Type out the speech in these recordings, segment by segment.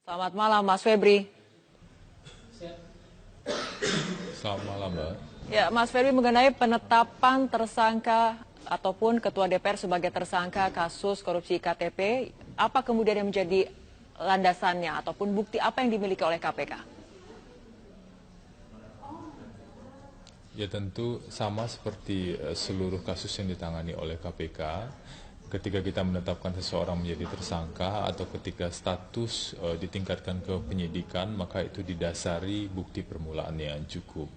Selamat malam, Mas Febri. Selamat malam, Mbak. Ya, Mas Febri, mengenai penetapan tersangka ataupun Ketua DPR sebagai tersangka kasus korupsi KTP, apa kemudian yang menjadi landasannya ataupun bukti apa yang dimiliki oleh KPK? Ya tentu sama seperti seluruh kasus yang ditangani oleh KPK, ketika kita menetapkan seseorang menjadi tersangka atau ketika status ditingkatkan ke penyidikan, maka itu didasari bukti permulaan yang cukup.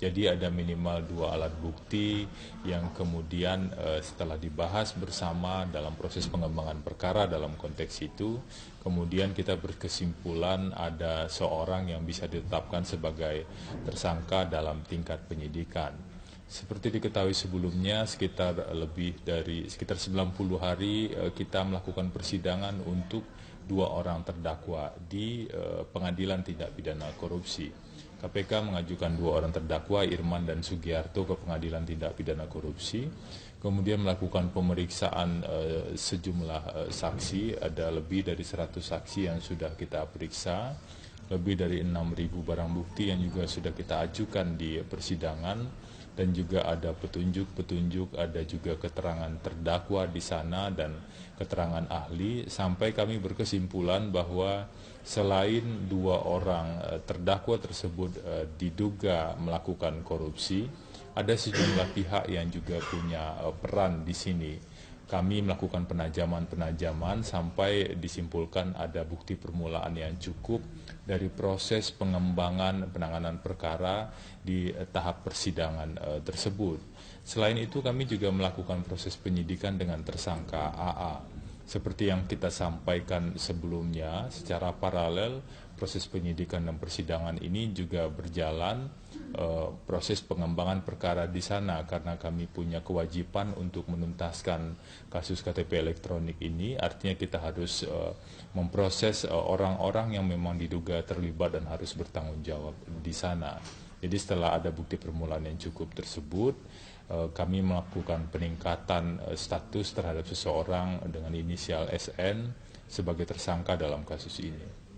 Jadi ada minimal 2 alat bukti yang kemudian setelah dibahas bersama dalam proses pengembangan perkara dalam konteks itu, kemudian kita berkesimpulan ada seorang yang bisa ditetapkan sebagai tersangka dalam tingkat penyidikan. Seperti diketahui sebelumnya, sekitar 90 hari kita melakukan persidangan untuk 2 orang terdakwa di Pengadilan Tindak Pidana Korupsi. KPK mengajukan 2 orang terdakwa, Irman dan Sugiarto, ke Pengadilan Tindak Pidana Korupsi. Kemudian melakukan pemeriksaan sejumlah saksi, ada lebih dari 100 saksi yang sudah kita periksa, lebih dari 6.000 barang bukti yang juga sudah kita ajukan di persidangan, dan juga ada petunjuk-petunjuk, ada juga keterangan terdakwa di sana dan keterangan ahli, sampai kami berkesimpulan bahwa selain 2 orang terdakwa tersebut diduga melakukan korupsi, ada sejumlah pihak yang juga punya peran di sini. Kami melakukan penajaman sampai disimpulkan ada bukti permulaan yang cukup dari proses pengembangan penanganan perkara di tahap persidangan tersebut. Selain itu kami juga melakukan proses penyidikan dengan tersangka AA. Seperti yang kita sampaikan sebelumnya, secara paralel proses penyidikan dan persidangan ini juga berjalan, proses pengembangan perkara di sana, karena kami punya kewajiban untuk menuntaskan kasus KTP elektronik ini. Artinya kita harus memproses orang-orang yang memang diduga terlibat dan harus bertanggung jawab di sana. Jadi setelah ada bukti permulaan yang cukup tersebut, kami melakukan peningkatan status terhadap seseorang dengan inisial SN sebagai tersangka dalam kasus ini.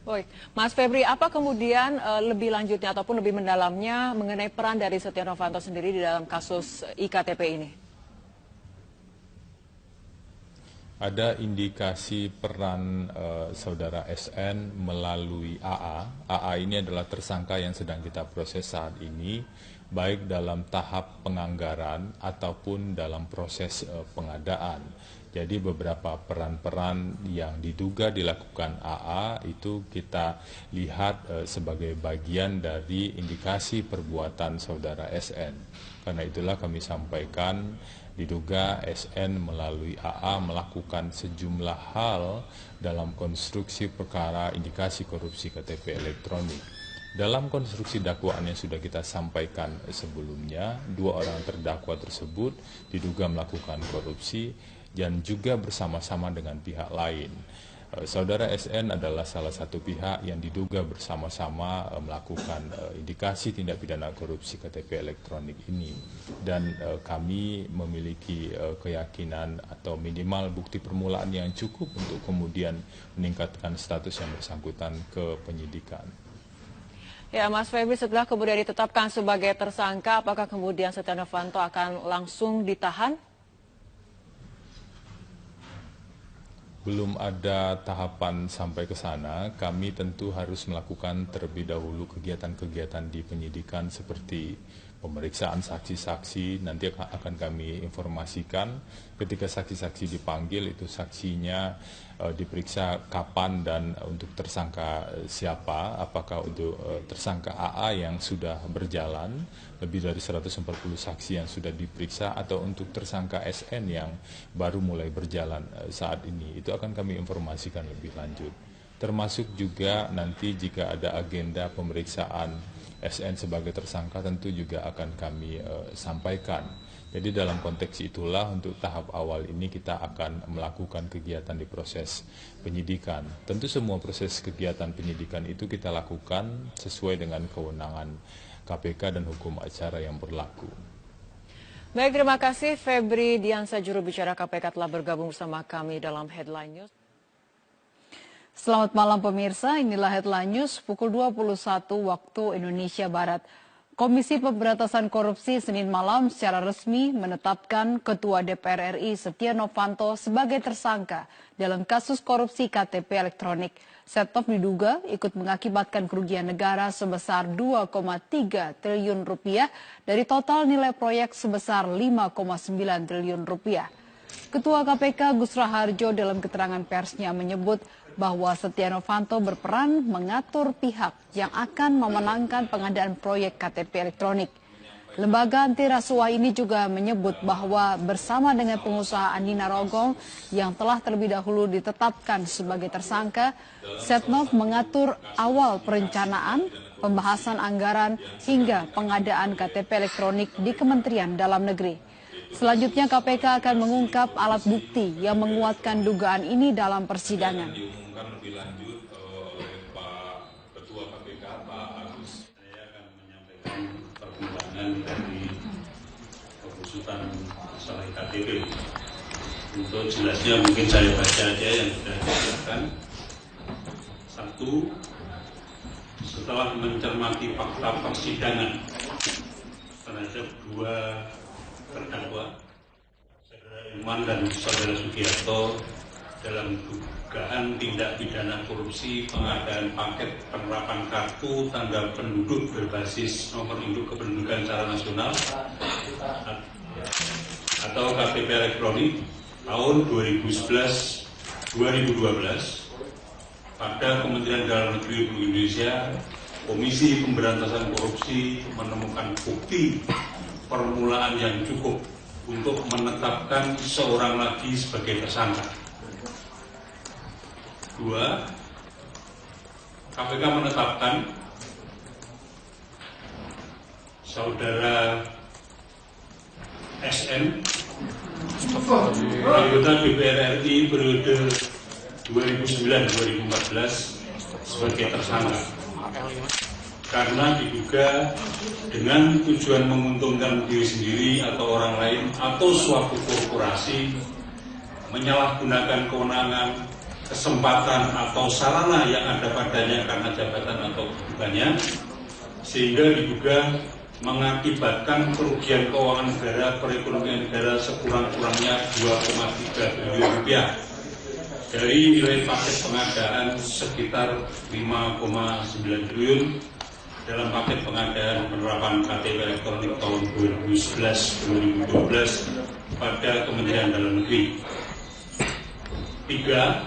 Baik, Mas Febri, apa kemudian lebih lanjutnya ataupun lebih mendalamnya mengenai peran dari Setia Novanto sendiri di dalam kasus IKTP ini? Ada indikasi peran saudara SN melalui AA. AA ini adalah tersangka yang sedang kita proses saat ini, baik dalam tahap penganggaran ataupun dalam proses pengadaan. Jadi beberapa peran-peran yang diduga dilakukan AA itu kita lihat sebagai bagian dari indikasi perbuatan saudara SN. Karena itulah kami sampaikan diduga SN melalui AA melakukan sejumlah hal dalam konstruksi perkara indikasi korupsi KTP elektronik. Dalam konstruksi dakwaan yang sudah kita sampaikan sebelumnya, 2 orang terdakwa tersebut diduga melakukan korupsi dan juga bersama-sama dengan pihak lain. Saudara SN adalah salah satu pihak yang diduga bersama-sama melakukan indikasi tindak pidana korupsi KTP elektronik ini, dan kami memiliki keyakinan atau minimal bukti permulaan yang cukup untuk kemudian meningkatkan status yang bersangkutan ke penyidikan. Ya, Mas Febri, setelah kemudian ditetapkan sebagai tersangka, apakah kemudian Setia Novanto akan langsung ditahan? Belum ada tahapan sampai ke sana, kami tentu harus melakukan terlebih dahulu kegiatan-kegiatan di penyidikan seperti pemeriksaan saksi-saksi. Nanti akan kami informasikan ketika saksi-saksi dipanggil, itu saksinya diperiksa kapan dan untuk tersangka siapa, apakah untuk tersangka AA yang sudah berjalan, lebih dari 140 saksi yang sudah diperiksa, atau untuk tersangka SN yang baru mulai berjalan saat ini. Itu akan kami informasikan lebih lanjut. Termasuk juga nanti jika ada agenda pemeriksaan SN sebagai tersangka tentu juga akan kami sampaikan. Jadi dalam konteks itulah untuk tahap awal ini kita akan melakukan kegiatan di proses penyidikan. Tentu semua proses kegiatan penyidikan itu kita lakukan sesuai dengan kewenangan KPK dan hukum acara yang berlaku. Baik, terima kasih Febri Diansyah, juru bicara KPK, telah bergabung bersama kami dalam Headline News. Selamat malam pemirsa, inilah Headline News pukul 21 waktu Indonesia Barat. Komisi Pemberantasan Korupsi Senin malam secara resmi menetapkan Ketua DPR RI Setia Novanto sebagai tersangka dalam kasus korupsi KTP elektronik. Setnov diduga ikut mengakibatkan kerugian negara sebesar 2,3 triliun rupiah dari total nilai proyek sebesar 5,9 triliun rupiah. Ketua KPK Gus Raharjo dalam keterangan persnya menyebut bahwa Setia Novanto berperan mengatur pihak yang akan memenangkan pengadaan proyek KTP elektronik. Lembaga anti rasuah ini juga menyebut bahwa bersama dengan pengusaha Andi Narogong yang telah terlebih dahulu ditetapkan sebagai tersangka, Setnov mengatur awal perencanaan, pembahasan anggaran hingga pengadaan KTP elektronik di Kementerian Dalam Negeri. Selanjutnya KPK akan mengungkap alat bukti yang menguatkan dugaan ini dalam persidangan. Diumumkan lebih lanjut oleh Pak Ketua KPK, Pak Agus. Saya akan menyampaikan perkembangan dari pengusutan masalah KTP. Untuk jelasnya mungkin saya baca aja yang sudah disiapkan. 1. Setelah mencermati fakta persidangan terhadap 2 terdakwa, Saudara Irman dan Saudara Sugiarto dalam dugaan tindak pidana korupsi pengadaan paket penerapan kartu tanda penduduk berbasis nomor induk kependudukan secara nasional atau KTP elektronik tahun 2011-2012 pada Kementerian Dalam Negeri Republik Indonesia. Komisi Pemberantasan Korupsi menemukan bukti permulaan yang cukup untuk menetapkan seorang lagi sebagai tersangka. 2. KPK menetapkan Saudara SN, anggota DPR RI periode 2009-2014 sebagai tersangka karena diduga dengan tujuan menguntungkan diri sendiri atau orang lain atau suatu korporasi menyalahgunakan kewenangan, kesempatan atau sarana yang ada padanya karena jabatan atau kedudukannya sehingga diduga mengakibatkan kerugian keuangan negara, perekonomian negara sekurang-kurangnya 2,3 triliun rupiah dari nilai paket pengadaan sekitar 5,9 triliun dalam paket pengadaan penerapan KTP elektronik tahun 2011-2012 pada Kementerian Dalam Negeri. 3.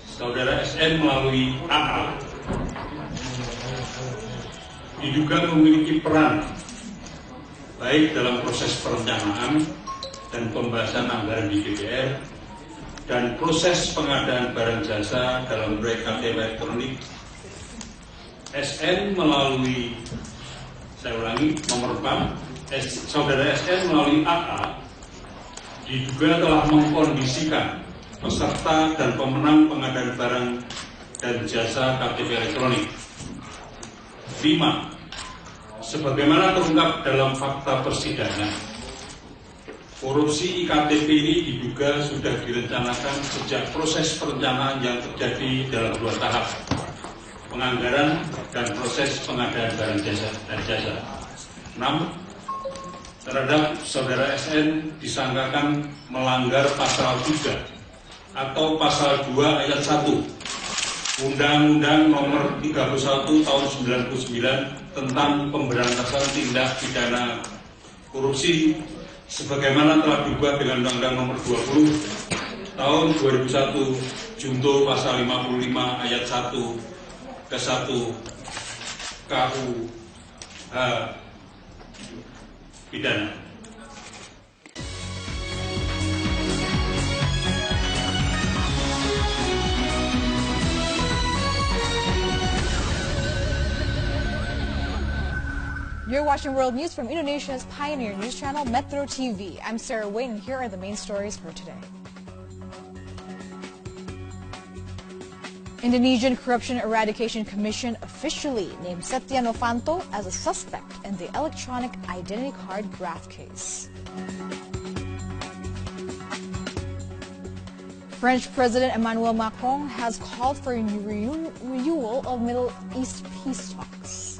Saudara SN melalui AA diduga memiliki peran baik dalam proses perencanaan dan pembahasan anggaran di DPR dan proses pengadaan barang jasa dalam proyek KTP elektronik. SN melalui, saya ulangi, nomor 4, Saudara SN melalui AA diduga telah mengkondisikan peserta dan pemenang pengadaan barang dan jasa KTP elektronik. 5. Sebagaimana terungkap dalam fakta persidangan, korupsi iktp ini diduga sudah direncanakan sejak proses perencanaan yang terjadi dalam 2 tahap, penganggaran dan proses pengadaan barang jasa dan jasa. 6. Terhadap Saudara SN disangkakan melanggar pasal 3 atau pasal 2 ayat 1 Undang-Undang Nomor 31 Tahun 99 tentang Pemberantasan Tindak Pidana Korupsi sebagaimana telah diubah dengan Undang-Undang Nomor 20 Tahun 2001 Junto pasal 55 ayat 1 ke 1 KUH pidana. You're watching World News from Indonesia's pioneer news channel, Metro TV. I'm Sarah Wayne, and here are the main stories for today. Indonesian Corruption Eradication Commission officially named Setia Novanto as a suspect in the electronic identity card graft case. French President Emmanuel Macron has called for a renewal of Middle East peace talks.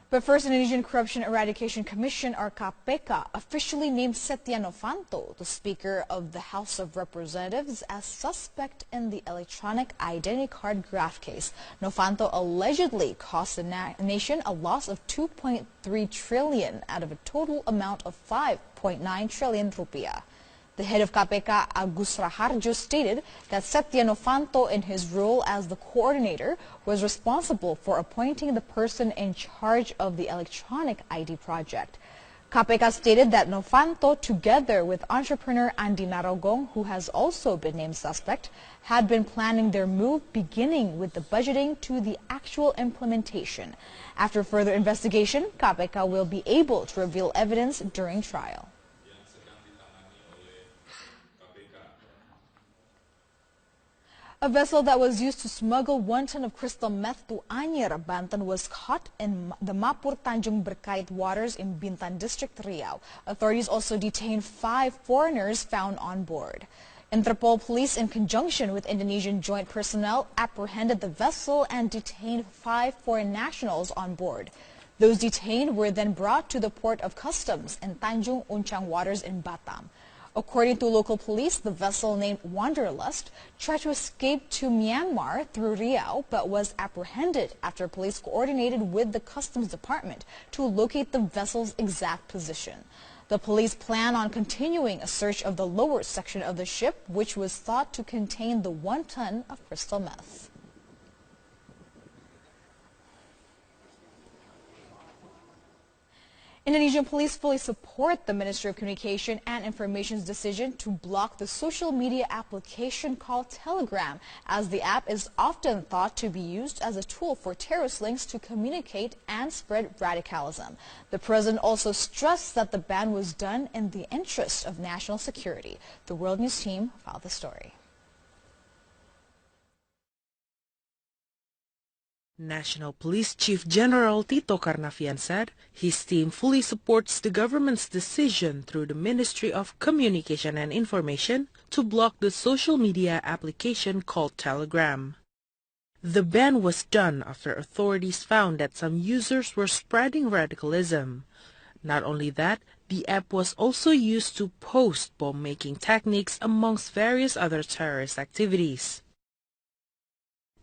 But first, Indonesian Corruption Eradication Commission, or KPK, officially named Setia Novanto, the Speaker of the House of Representatives, as suspect in the electronic identity card graft case. Novanto allegedly cost the nation a loss of 2.3 trillion out of a total amount of 5.9 trillion rupiah. The head of KPK, Agus Raharjo, stated that Setia Novanto, in his role as the coordinator, was responsible for appointing the person in charge of the electronic ID project. KPK stated that Novanto, together with entrepreneur Andi Narogong, who has also been named suspect, had been planning their move beginning with the budgeting to the actual implementation. After further investigation, KPK will be able to reveal evidence during trial. A vessel that was used to smuggle 1 ton of crystal meth to Anyer, Banten, was caught in the Mapur Tanjung Berkait waters in Bintan District, Riau. Authorities also detained 5 foreigners found on board. Interpol police, in conjunction with Indonesian joint personnel, apprehended the vessel and detained 5 foreign nationals on board. Those detained were then brought to the port of customs in Tanjung Uncang waters in Batam. According to local police, the vessel named Wanderlust tried to escape to Myanmar through Riau, but was apprehended after police coordinated with the customs department to locate the vessel's exact position. The police plan on continuing a search of the lower section of the ship, which was thought to contain the 1 ton of crystal meth. Indonesian police fully support the Ministry of Communication and Information's decision to block the social media application called Telegram, as the app is often thought to be used as a tool for terrorist links to communicate and spread radicalism. The president also stressed that the ban was done in the interest of national security. The World News team filed the story. National Police Chief General Tito Karnavian said his team fully supports the government's decision through the Ministry of Communication and Information to block the social media application called Telegram. The ban was done after authorities found that some users were spreading radicalism. Not only that, the app was also used to post bomb-making techniques amongst various other terrorist activities.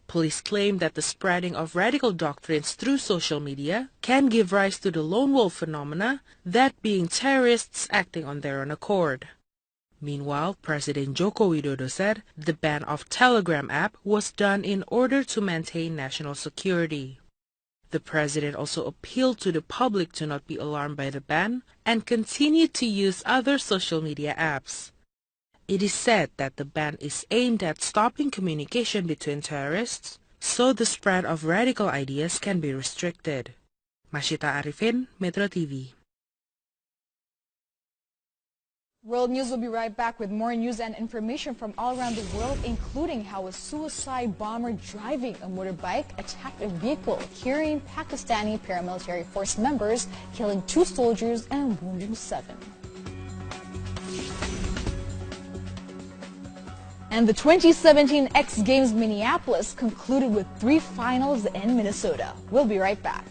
Police claim that the spreading of radical doctrines through social media can give rise to the lone wolf phenomena, that being terrorists acting on their own accord. Meanwhile, President Joko Widodo said the ban of Telegram app was done in order to maintain national security. The president also appealed to the public to not be alarmed by the ban and continue to use other social media apps. It is said that the ban is aimed at stopping communication between terrorists, so the spread of radical ideas can be restricted. Mashita Arifin, Metro TV. World News will be right back with more news and information from all around the world, including how a suicide bomber driving a motorbike attacked a vehicle carrying Pakistani paramilitary force members, killing 2 soldiers and wounding 7. And the 2017 X Games Minneapolis concluded with 3 finals in Minnesota. We'll be right back.